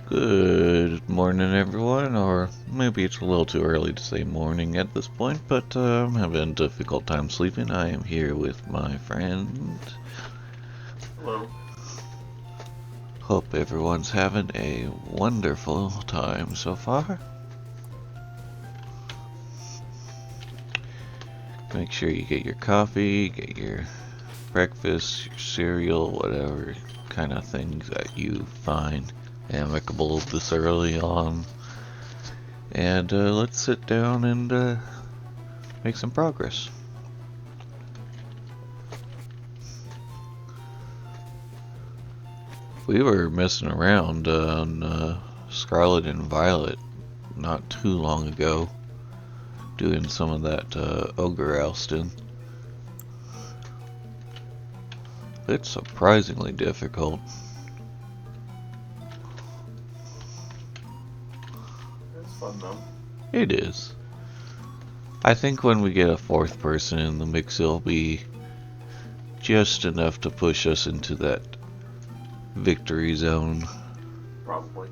Good morning, everyone, or maybe it's a little too early to say morning at this point, but I'm having a difficult time sleeping. I am here with my friend. Hello. Hope everyone's having a wonderful time so far. Make sure you get your coffee, get your breakfast, your cereal, whatever kind of things that you find amicable this early on. And let's sit down and make some progress. We were messing around on Scarlet and Violet not too long ago, doing some of that ogre ousting. It's surprisingly difficult. It's fun though. It is. I think when we get a fourth person in the mix, it'll be just enough to push us into that victory zone. Probably.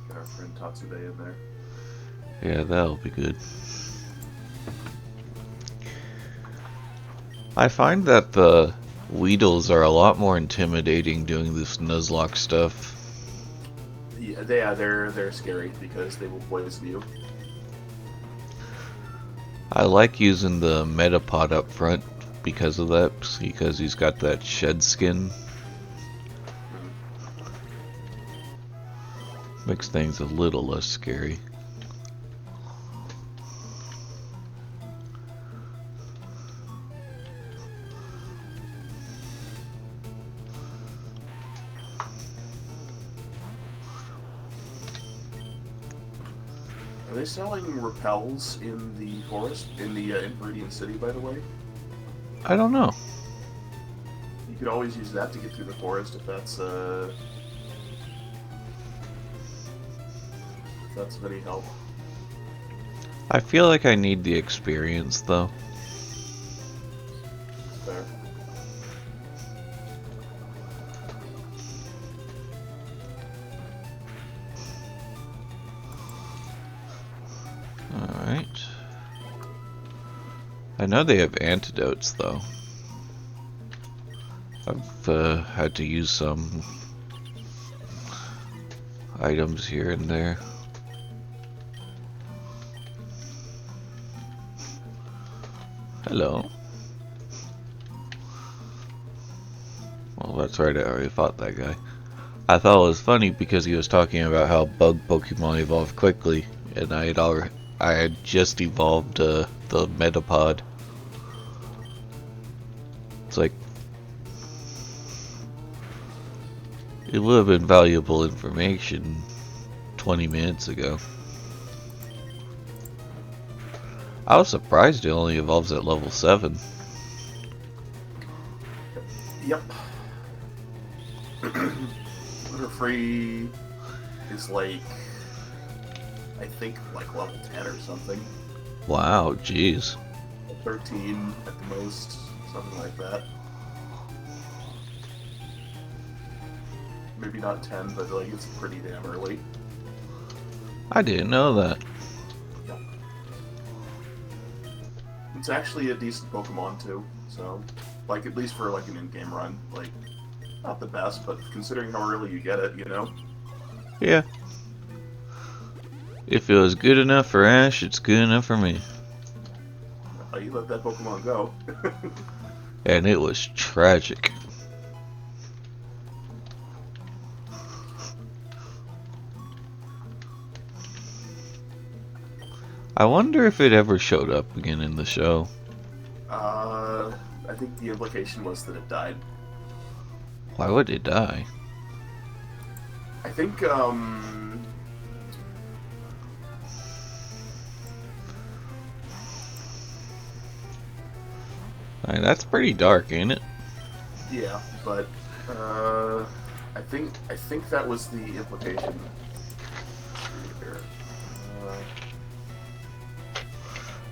Get our friend Tatsube in there. Yeah, that'll be good. I find that the Weedles are a lot more intimidating doing this Nuzlocke stuff. Yeah, they're scary because they will poison you. I like using the Metapod up front because of that, because he's got that shed skin. Makes things a little less scary. Are they selling repels in the forest in the in Viridian City? By the way, I don't know. you could always use that to get through the forest if that's of any help. I feel like I need the experience though. It's fair. Alright. I know they have antidotes though. I've had to use some items here and there. Hello. Well, that's right, I already fought that guy. I thought it was funny because he was talking about how bug Pokemon evolve quickly, and I had just evolved the Metapod. It's like it would have been valuable information 20 minutes ago. I was surprised it only evolves at level 7. Yep. Free is like, I think like level 10 or something. Wow, jeez. 13 at the most, something like that. Maybe not 10, but like it's pretty damn early. I didn't know that. Yep. It's actually a decent Pokemon too, so like at least for like an in-game run, like not the best, but considering how early you get it, you know. Yeah. If it was good enough for Ash, it's good enough for me. You let that Pokemon go. And it was tragic. I wonder if it ever showed up again in the show. I think the implication was that it died. Why would it die? I think, I mean, that's pretty dark, ain't it? yeah, but, I think that was the implication.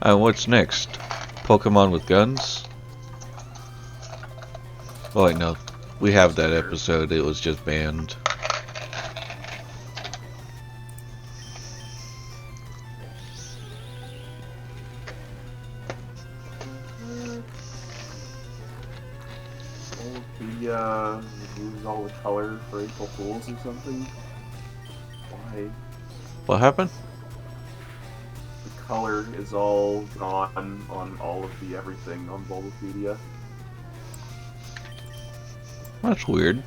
What's next? Pokemon with guns? Oh wait, no. We have that episode, it was just banned. lose all the color for April Fools or something? Why? What happened? The color is all gone on all of the everything on Bulbapedia. That's weird.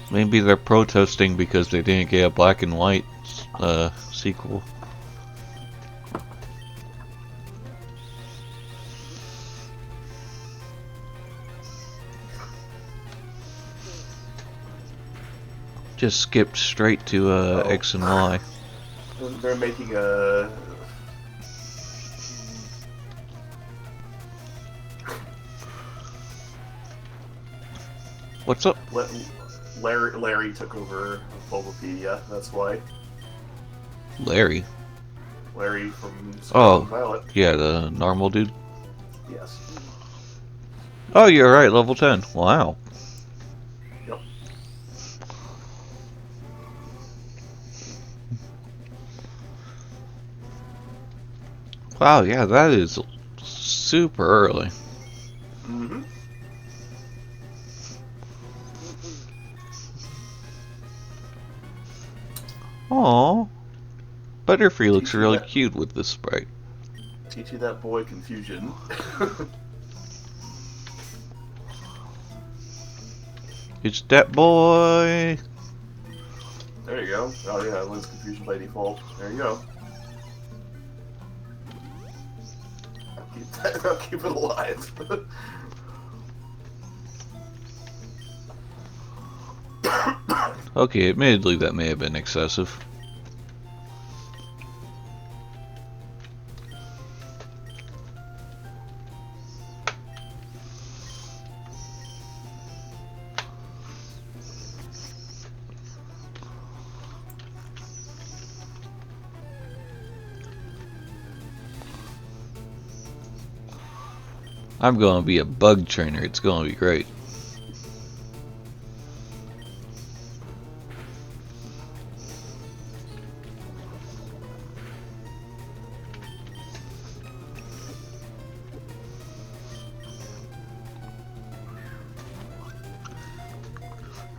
Maybe they're protesting because they didn't get a black and white sequel. Just skipped straight to X and Y. They're making a... What's up? Larry took over Bulbapedia, that's why. Larry. Larry from Scarlet and Violet. Yeah, the normal dude. Yes. Oh, you're right, level 10. Wow. Yep. Wow, yeah, that is super early. Mm-hmm. Aww. Butterfree looks really cute with this sprite. Teach you that boy confusion. It's that boy. There you go. Oh yeah, it wins confusion by default. There you go. I'll keep it alive. Okay, admittedly that may have been excessive. I'm gonna be a bug trainer, it's gonna be great.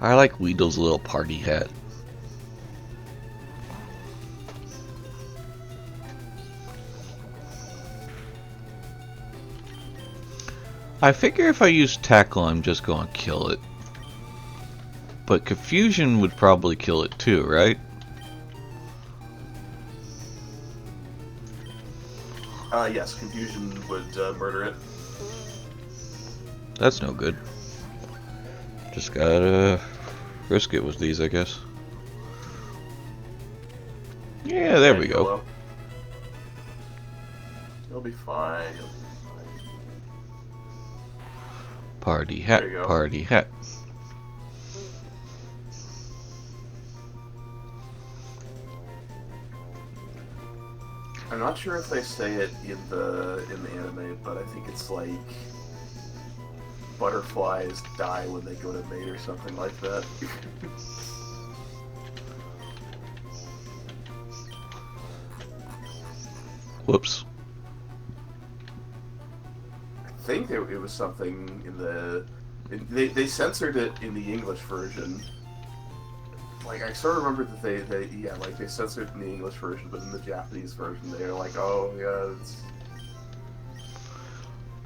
I like Weedle's little party hat. I figure if I use Tackle, I'm just gonna kill it. But Confusion would probably kill it too, right? Yes, Confusion would murder it. That's no good. Just gotta risk it with these, I guess. Yeah, there we go. You'll be fine. Party hat, party hat. I'm not sure if they say it in the anime, but I think it's like butterflies die when they go to mate or something like that. Whoops. I think it was something in the... They censored it in the English version. Like, I sort of remember that they censored it in the English version, but in the Japanese version they're like, oh, yeah, it's...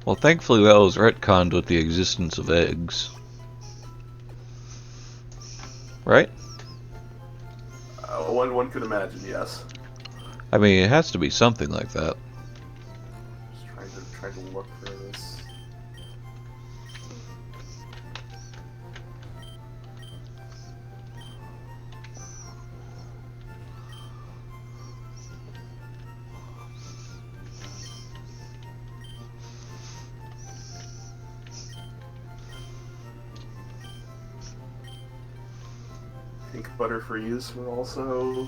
Well, thankfully that was retconned with the existence of eggs. Right? One could imagine, yes. I mean, it has to be something like that. Just trying to look for this. I think Butterfrees were also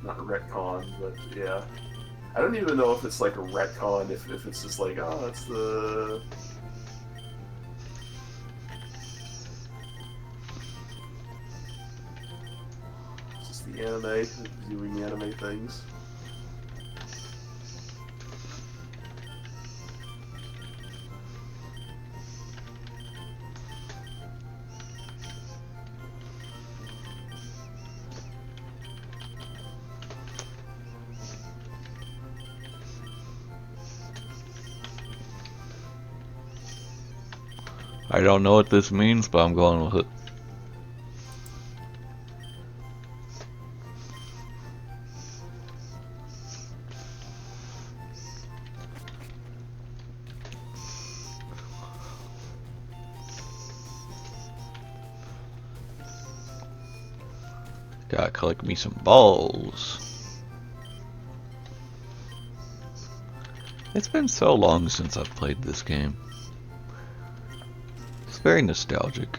not retcon, but yeah. I don't even know if it's like a retcon, if it's just like, oh, it's the... It's just the anime, doing anime things. I don't know what this means, but I'm going with it. Gotta collect me some balls. It's been so long since I've played this game. It's very nostalgic.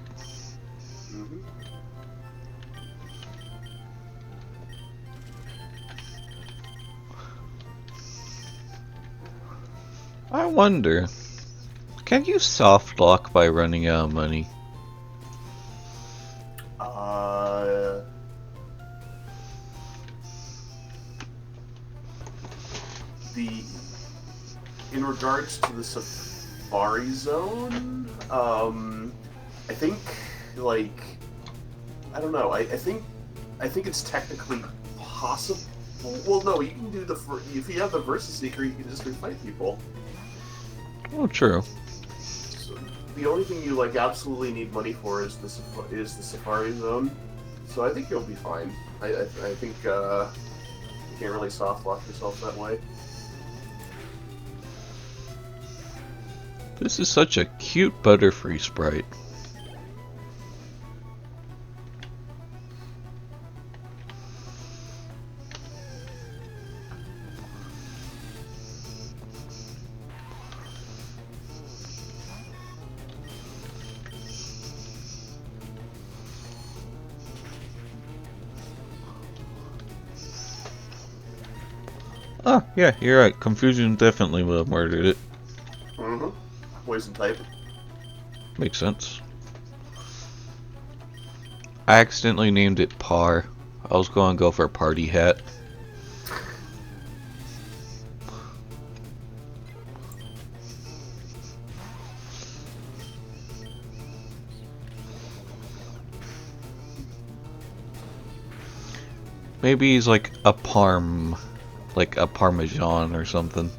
Mm-hmm. I wonder, can you soft lock by running out of money? In regards to the Safari Zone, I think, like, I don't know. I think it's technically possible. Well, no, you can do if you have the Versus Seeker, you can just refight people. Oh, true. So the only thing you like absolutely need money for is the Safari Zone. So I think you'll be fine. I think you can't really soft lock yourself that way. This is such a cute Butterfree sprite. Oh, yeah, you're right. Confusion definitely would have murdered it. Mm-hmm. Poison type. Makes sense. I accidentally named it Par. I was going to go for Party Hat. Maybe he's like a Parm, like a Parmesan or something.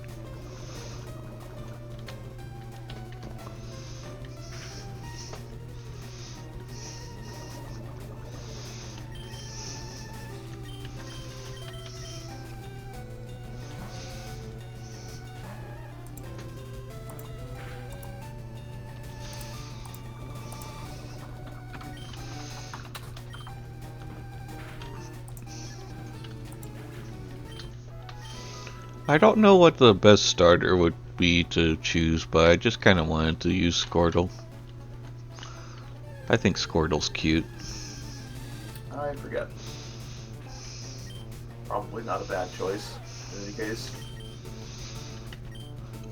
I don't know what the best starter would be to choose, but I just kind of wanted to use Squirtle. I think Squirtle's cute. I forget. Probably not a bad choice, in any case.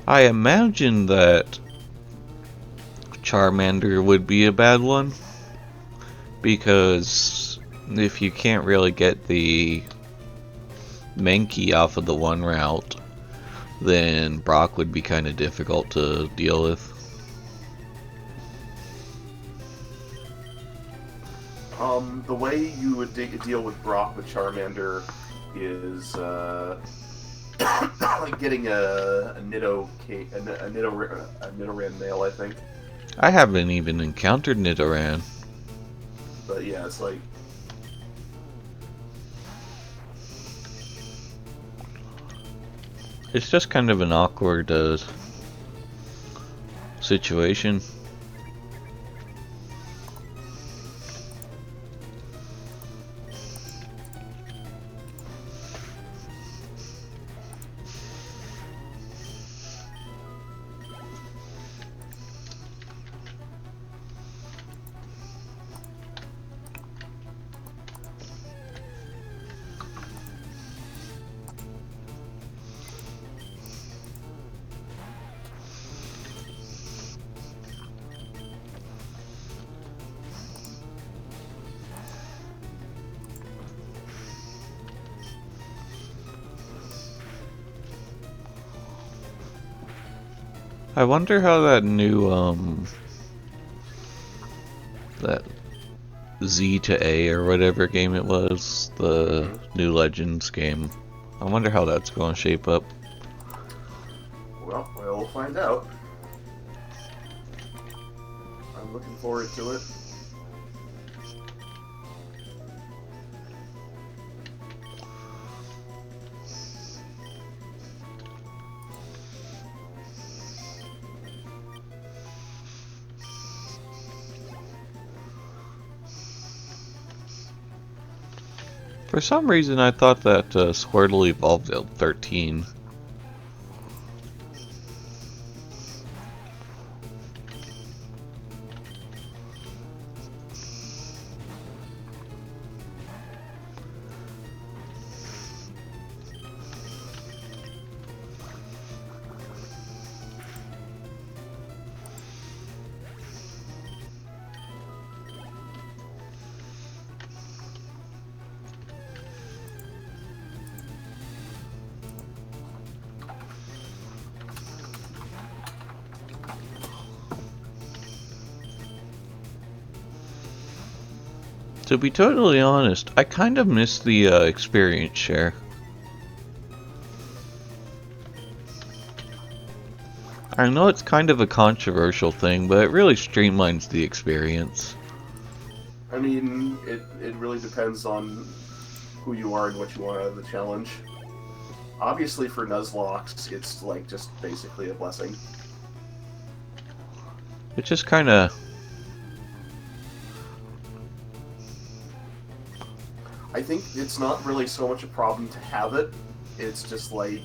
I imagine that Charmander would be a bad one, because if you can't really get the Mankey off of the one route, then Brock would be kind of difficult to deal with. The way you would deal with Brock with Charmander is like getting a Nidoran male, I think. I haven't even encountered Nidoran. But yeah, it's like It's just kind of an awkward situation. I wonder how that new, that Z to A or whatever game it was, the new Legends game. I wonder how that's going to shape up. well, we'll find out. looking forward to it. For some reason, I thought that Squirtle evolved at 13. To be totally honest, I kind of miss the experience share. I know it's kind of a controversial thing, but it really streamlines the experience. I mean, it really depends on who you are and what you want out of the challenge. Obviously, for Nuzlocke, it's like just basically a blessing. It just kind of... I think it's not really so much a problem to have it. It's just like,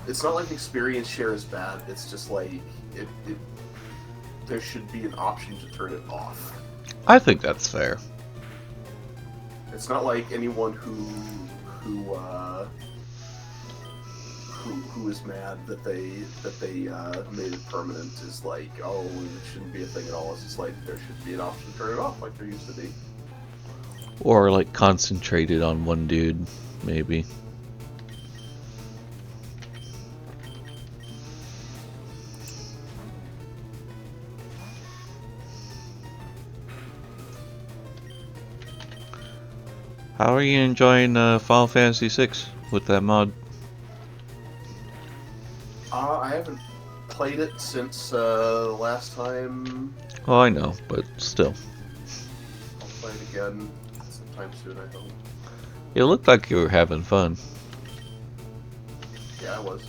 it's not like experience share is bad. It's just like there should be an option to turn it off. I think that's fair. It's not like anyone who is mad that they made it permanent is like, oh, it shouldn't be a thing at all. It's just like there should be an option to turn it off, like there used to be. Or like concentrated on one dude, maybe. How are you enjoying Final Fantasy VI with that mod? I haven't played it since last time. Oh, I know, but still. I'll play it again sometime soon, I hope. It looked like you were having fun. Yeah, I was.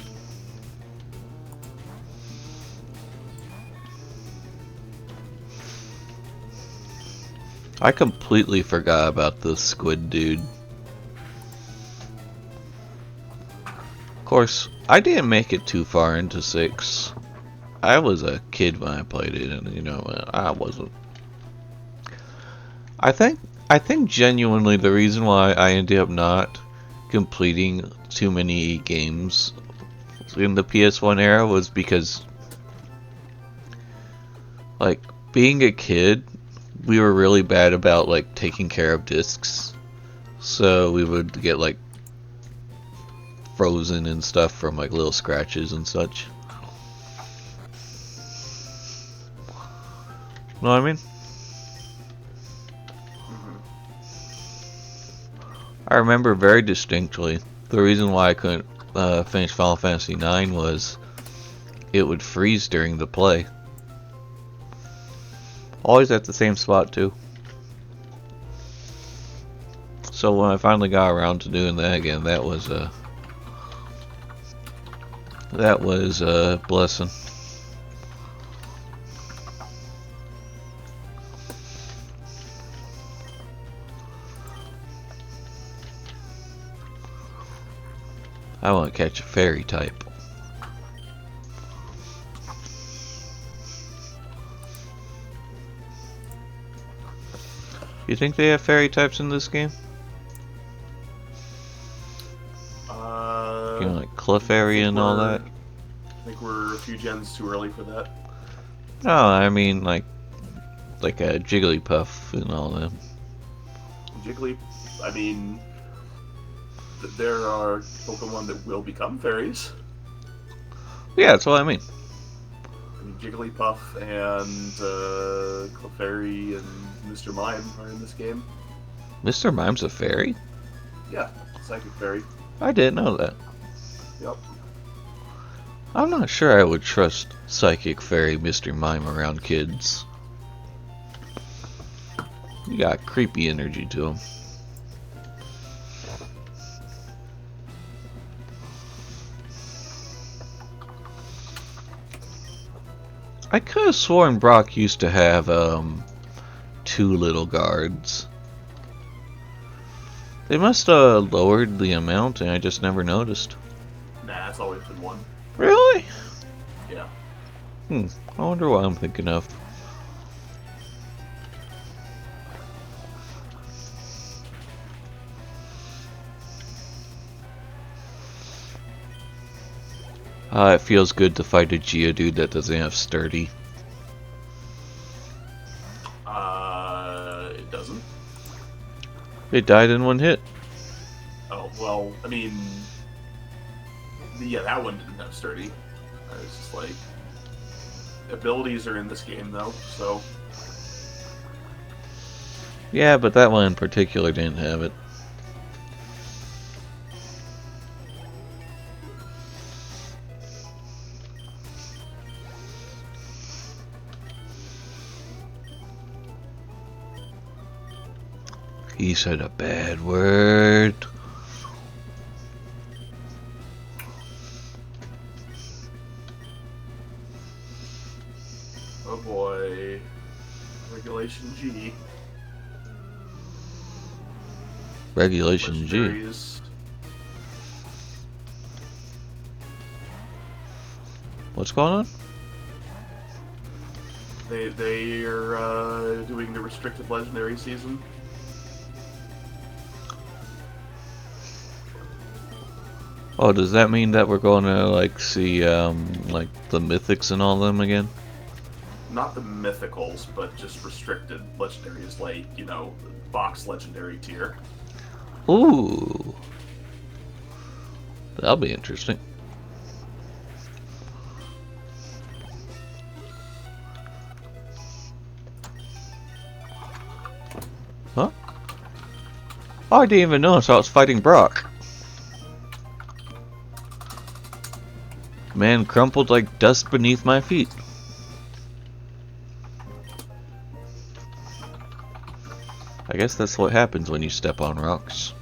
I completely forgot about the squid dude. Of course, I didn't make it too far into 6. I was a kid when I played it, and you know, I wasn't. I think genuinely the reason why I ended up not completing too many games in the PS1 era was because, like, being a kid, we were really bad about like taking care of discs, so we would get like frozen and stuff from like little scratches and such. Know what I mean? I remember very distinctly the reason why I couldn't finish Final Fantasy IX was it would freeze during the play. Always at the same spot too. So when I finally got around to doing that again, that was a blessing. I want to catch a fairy type. You think they have fairy types in this game? You know, like Clefairy and all that? I think we're a few gens too early for that. No, I mean like a Jigglypuff and all that. Jiggly, I mean, there are Pokemon that will become fairies. Yeah, that's what I mean. I mean, Jigglypuff and Clefairy and Mr. Mime are in this game. Mr. Mime's a fairy? Yeah, Psychic Fairy. I didn't know that. Yep. I'm not sure I would trust Psychic Fairy Mr. Mime around kids. You got creepy energy to him. I could have sworn Brock used to have, 2 little guards. They must have lowered the amount and I just never noticed. Nah, it's always been one. Really? Yeah. I wonder what I'm thinking of. It feels good to fight a Geodude that doesn't have sturdy. It doesn't. It died in one hit. Oh, well, I mean... Yeah, that one didn't have sturdy. It's just like... Abilities are in this game, though, so... Yeah, but that one in particular didn't have it. He said a bad word. Oh boy. Regulation G. Regulation G. Legendaries. What's going on? They are doing the restricted legendary season. Oh, does that mean that we're going to like see like the mythics and all them again? Not the mythicals, but just restricted legendaries, like, you know, box legendary tier. Ooh, that'll be interesting. Huh? Oh, I didn't even notice I was fighting Brock. Man crumpled like dust beneath my feet. I guess that's what happens when you step on rocks.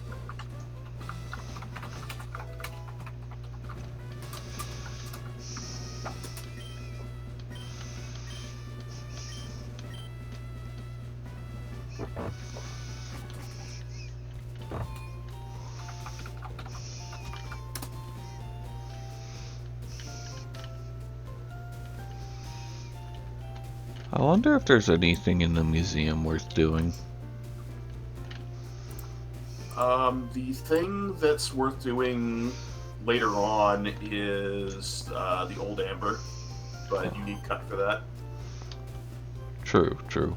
I wonder if there's anything in the museum worth doing. The thing that's worth doing later on is the Old Amber, but you need cut for that. True, true.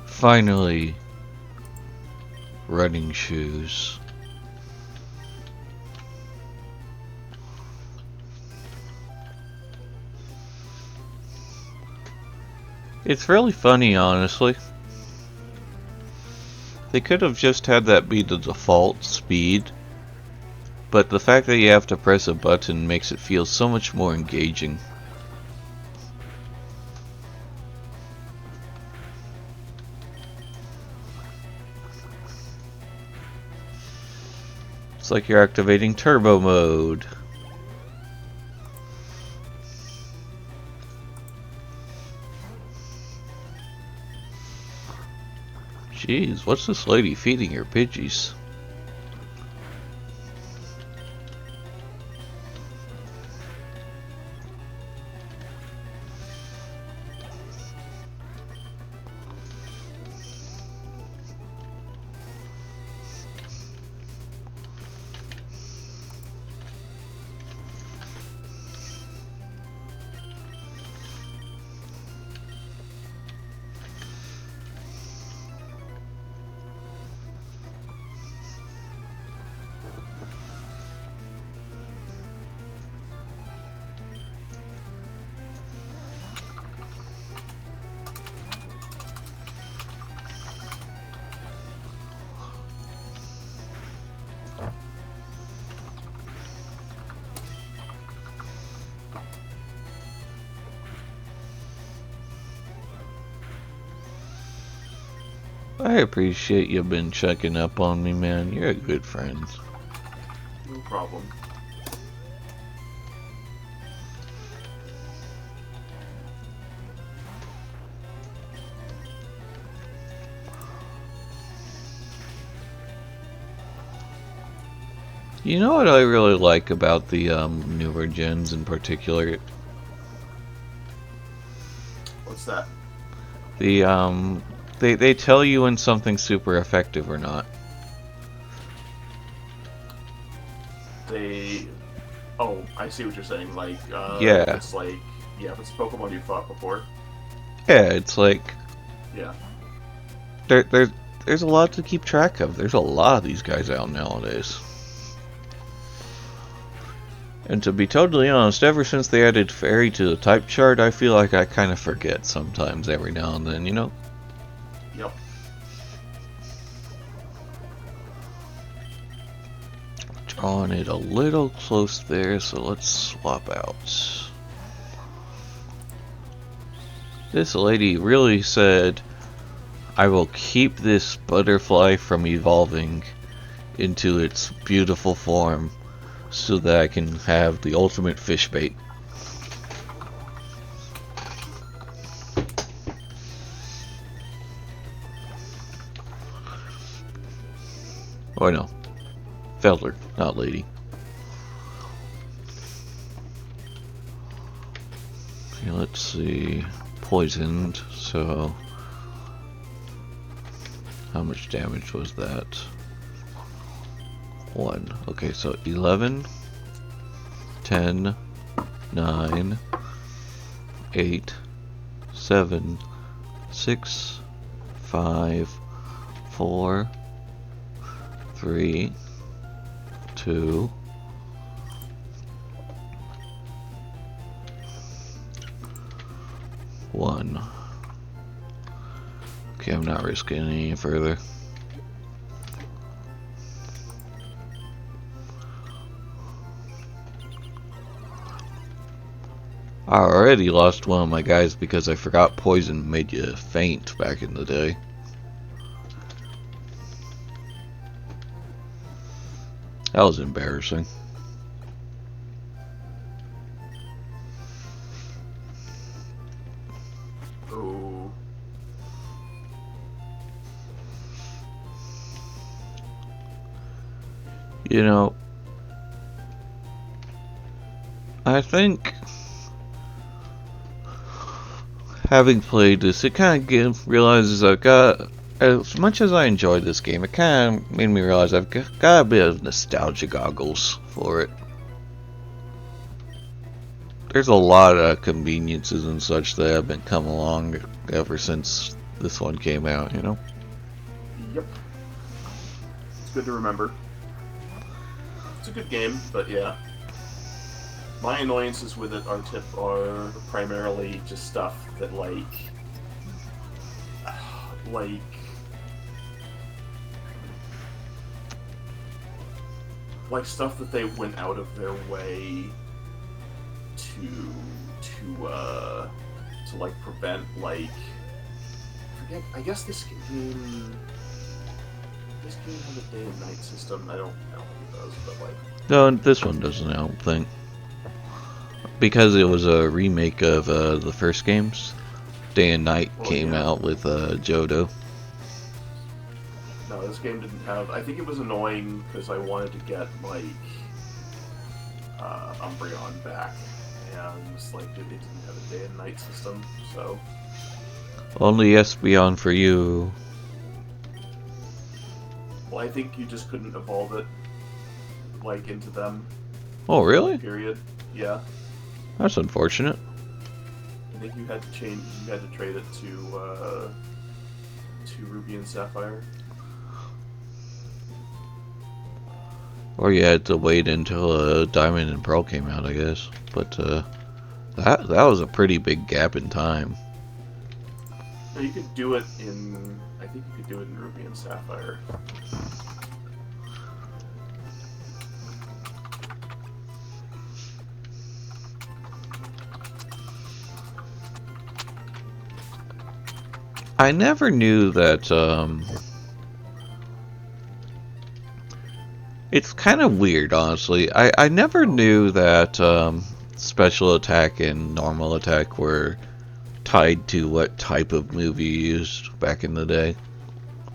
Finally, running shoes. It's really funny, honestly. They could have just had that be the default speed, but the fact that you have to press a button makes it feel so much more engaging. It's like you're activating turbo mode. Jeez, what's this lady feeding her Pidgeys? I appreciate you been checking up on me, man. You're a good friend. No problem. You know what I really like about the newer gens in particular? What's that? The they tell you when something's super effective or not. Oh, I see what you're saying. Like, if Yeah. it's like, yeah, if it's a Pokemon you fought before. Yeah, it's like Yeah. there's a lot to keep track of. There's a lot of these guys out nowadays. And to be totally honest, ever since they added Fairy to the type chart, I feel like I kind of forget sometimes every now and then, you know? Yep. Drawing it a little close there, so let's swap out. This lady really said, I will keep this butterfly from evolving into its beautiful form so that I can have the ultimate fish bait. Or no, Felder, not lady. Okay, let's see. Poisoned, so how much damage was that? 1. Okay, so 11, 10, 9, 8, 7, 6, 5, 4, 3, 2, 1. Okay, I'm not risking any further. I already lost one of my guys because I forgot poison made you faint back in the day. That was embarrassing. Oh. You know, I think having played this, it kind of realizes I've got, as much as I enjoyed this game, it kind of made me realize I've got a bit of nostalgia goggles for it. There's a lot of conveniences and such that have been come along ever since this one came out, you know? Yep. It's good to remember. It's a good game, but yeah. My annoyances with it are primarily just stuff that like stuff that they went out of their way to like prevent, like, I guess this game has a day and night system. I don't know if it does, but like, No, this one doesn't, I don't think. Because it was a remake of the first games, Day and Night came out with Johto. No, this game didn't have. I think it was annoying because I wanted to get like Umbreon back, and like it didn't have a day and night system, so. Only Espeon for you. Well, I think you just couldn't evolve it like into them. Oh, really? Period. Yeah. That's unfortunate. I think you had to change. You had to trade it to Ruby and Sapphire. Or you had to wait until Diamond and Pearl came out, I guess. But that was a pretty big gap in time. No, you could do it in. I think you could do it in Ruby and Sapphire. I never knew that, it's kind of weird, honestly. I never knew that, special attack and normal attack were tied to what type of movie you used back in the day.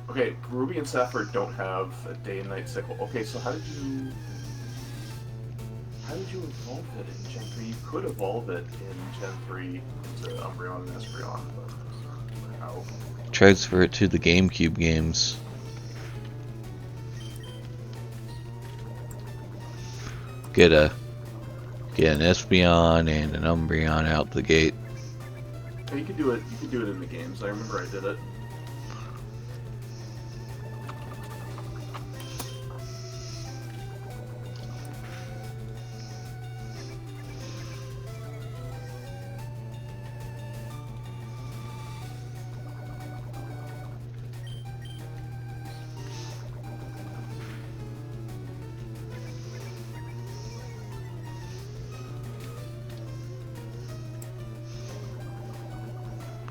Okay, Ruby and Sapphire don't have a day and night cycle. Okay, so how did you evolve it in Gen 3? You could evolve it in Gen 3 to Umbreon and Espeon, but how? Transfer it to the GameCube games. Get an Espeon and an Umbreon out the gate. Yeah, you could do it. You could do it in the games. I remember I did it.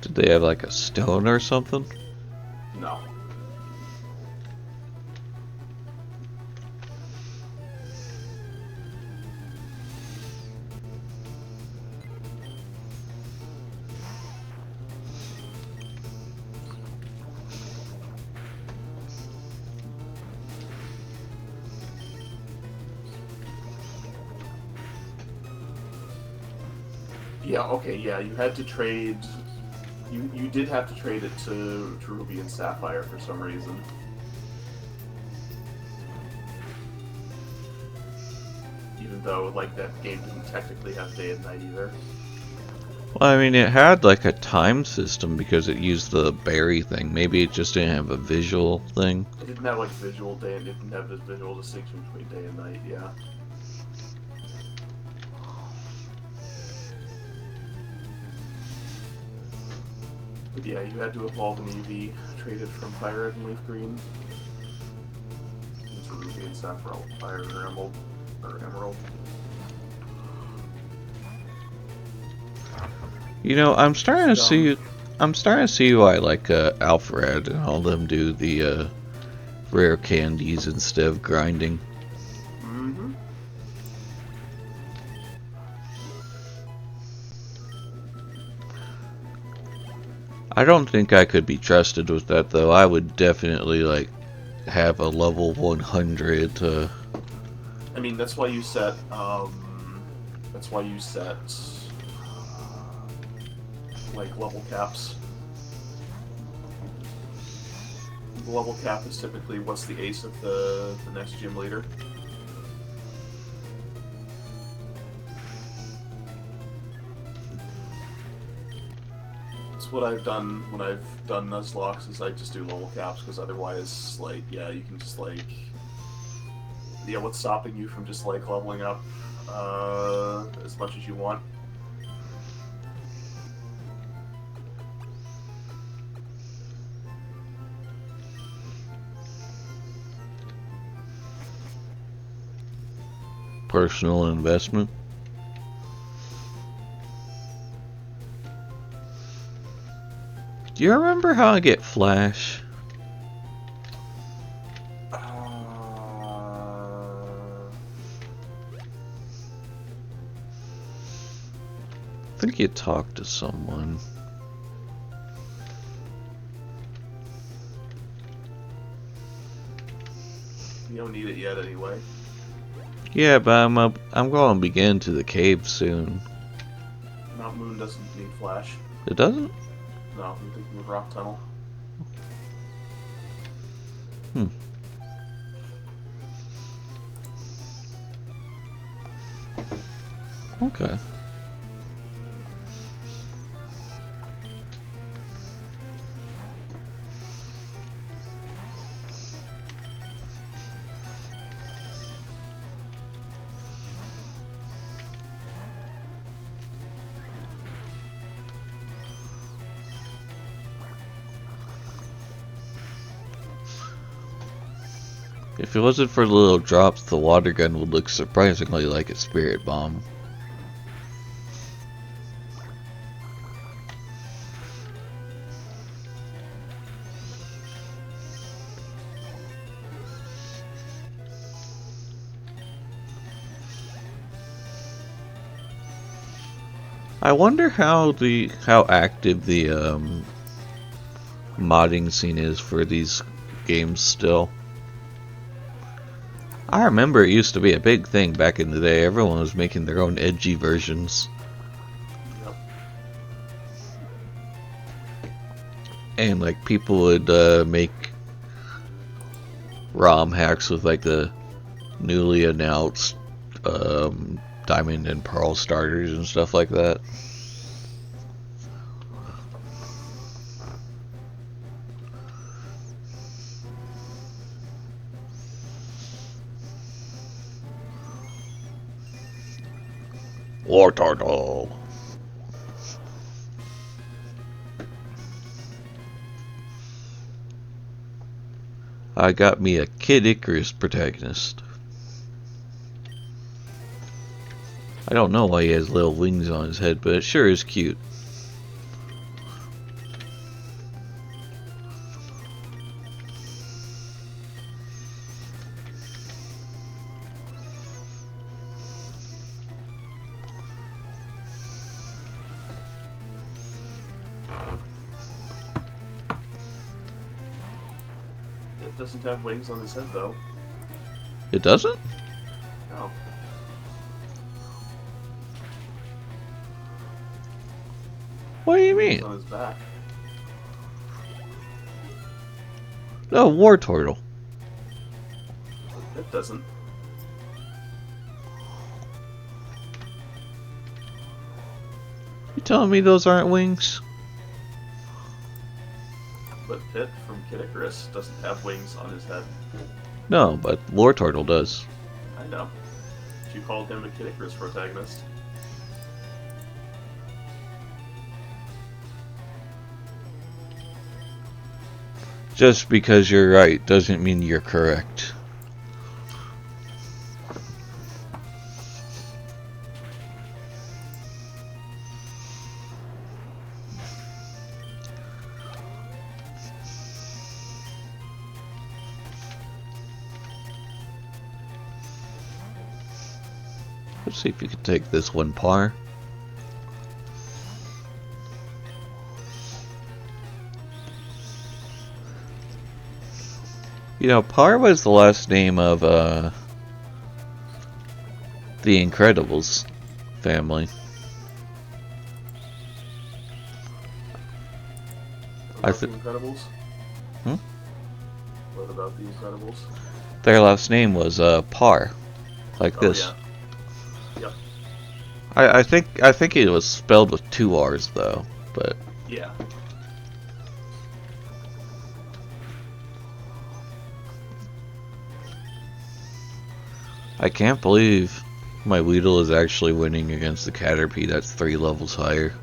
Did they have like a stone or something? No. Yeah. Okay. Yeah. You had to trade. You did have to trade it to Ruby and Sapphire for some reason. Even though, like, that game didn't technically have day and night either. Well, I mean, it had like a time system because it used the berry thing. Maybe it just didn't have a visual thing. It didn't have, like, visual day, and it didn't have this visual distinction between day and night, yeah. But yeah, you had to evolve an EV, traded from Firered and Leaf Green. Into Ruby and Sapphire, Fire or Emerald. Emerald. You know, I'm starting to see why like Alfred and all them do the rare candies instead of grinding. Mm-hmm. I don't think I could be trusted with that though. I would definitely like have a level 100 to. I mean, that's why you set, like, level caps. The level cap is typically what's the ace of the next gym leader. That's what I've done when I've done Nuzlocke, is I just do level caps, because otherwise, like, yeah, you can just, like... Yeah, what's stopping you from just, like, leveling up as much as you want? Personal investment. Do you remember how I get Flash? I think you talked to someone. You don't need it yet anyway. Yeah, but I'm going to begin to the cave soon. Mount Moon doesn't need Flash. It doesn't? No, I'm thinking of Rock Tunnel. Okay. If it wasn't for the little drops, the water gun would look surprisingly like a spirit bomb. I wonder how active the modding scene is for these games still. I remember it used to be a big thing back in the day. Everyone was making their own edgy versions. Yep. And like people would make ROM hacks with like the newly announced Diamond and Pearl starters and stuff like that. War Turtle. I got me a Kid Icarus protagonist. I don't know why he has little wings on his head, but it sure is cute. It doesn't have wings on his head, though. It doesn't? No. What do you Wings mean? on his back. No, War Turtle. It doesn't. You telling me those aren't wings? But Pit from Kid Icarus doesn't have wings on his head. No, but War Turtle does. I know. You called him a Kid Icarus protagonist. Just because you're right doesn't mean you're correct. Let's see if you can take this one par. You know, Par was the last name of the Incredibles family. What about the Incredibles? Hmm? What about the Incredibles? Their last name was Par, like this. Oh, yeah. Yep. I think it was spelled with 2 R's though, but Yeah. I can't believe my Weedle is actually winning against the Caterpie that's 3 levels higher.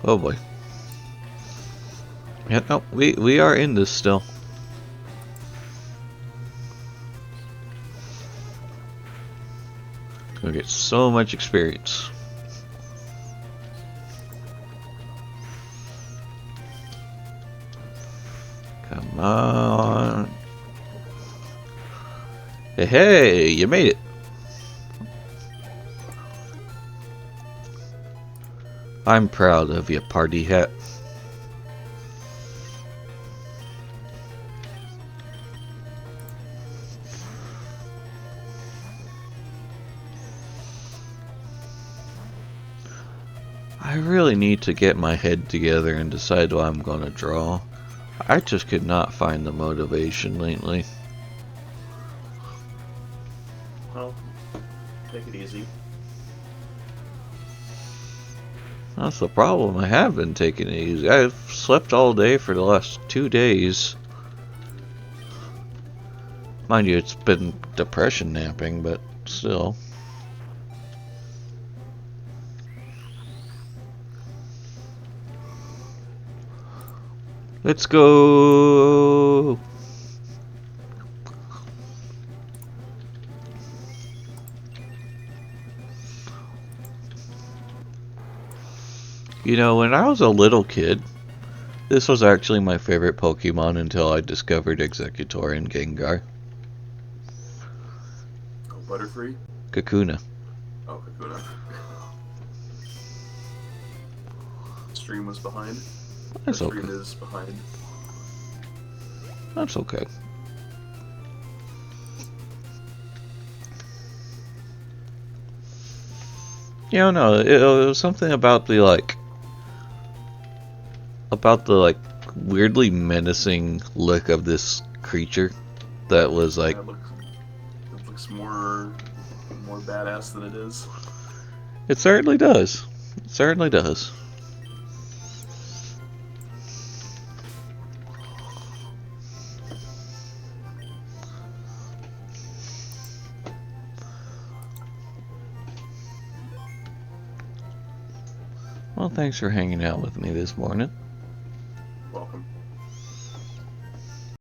Oh boy. Yeah, no, we are in this still. Gonna get so much experience. Come on. Hey, hey, you made it. I'm proud of you, party hat. I really need to get my head together and decide what I'm gonna draw. I just could not find the motivation lately. Well, take it easy. That's the problem. I have been taking it easy. I've slept all day for the last 2 days. Mind you, it's been depression napping, but still. Let's go! You know, when I was a little kid, this was actually my favorite Pokemon until I discovered Executor and Gengar. Butterfree? Kakuna. Oh, Kakuna. Stream was behind. That's Our okay. stream is behind. That's okay. Yeah, no, it was something about the weirdly menacing look of this creature that was like, Yeah, it looks more badass than it is. it certainly does. It certainly does. Well, thanks for hanging out with me this morning.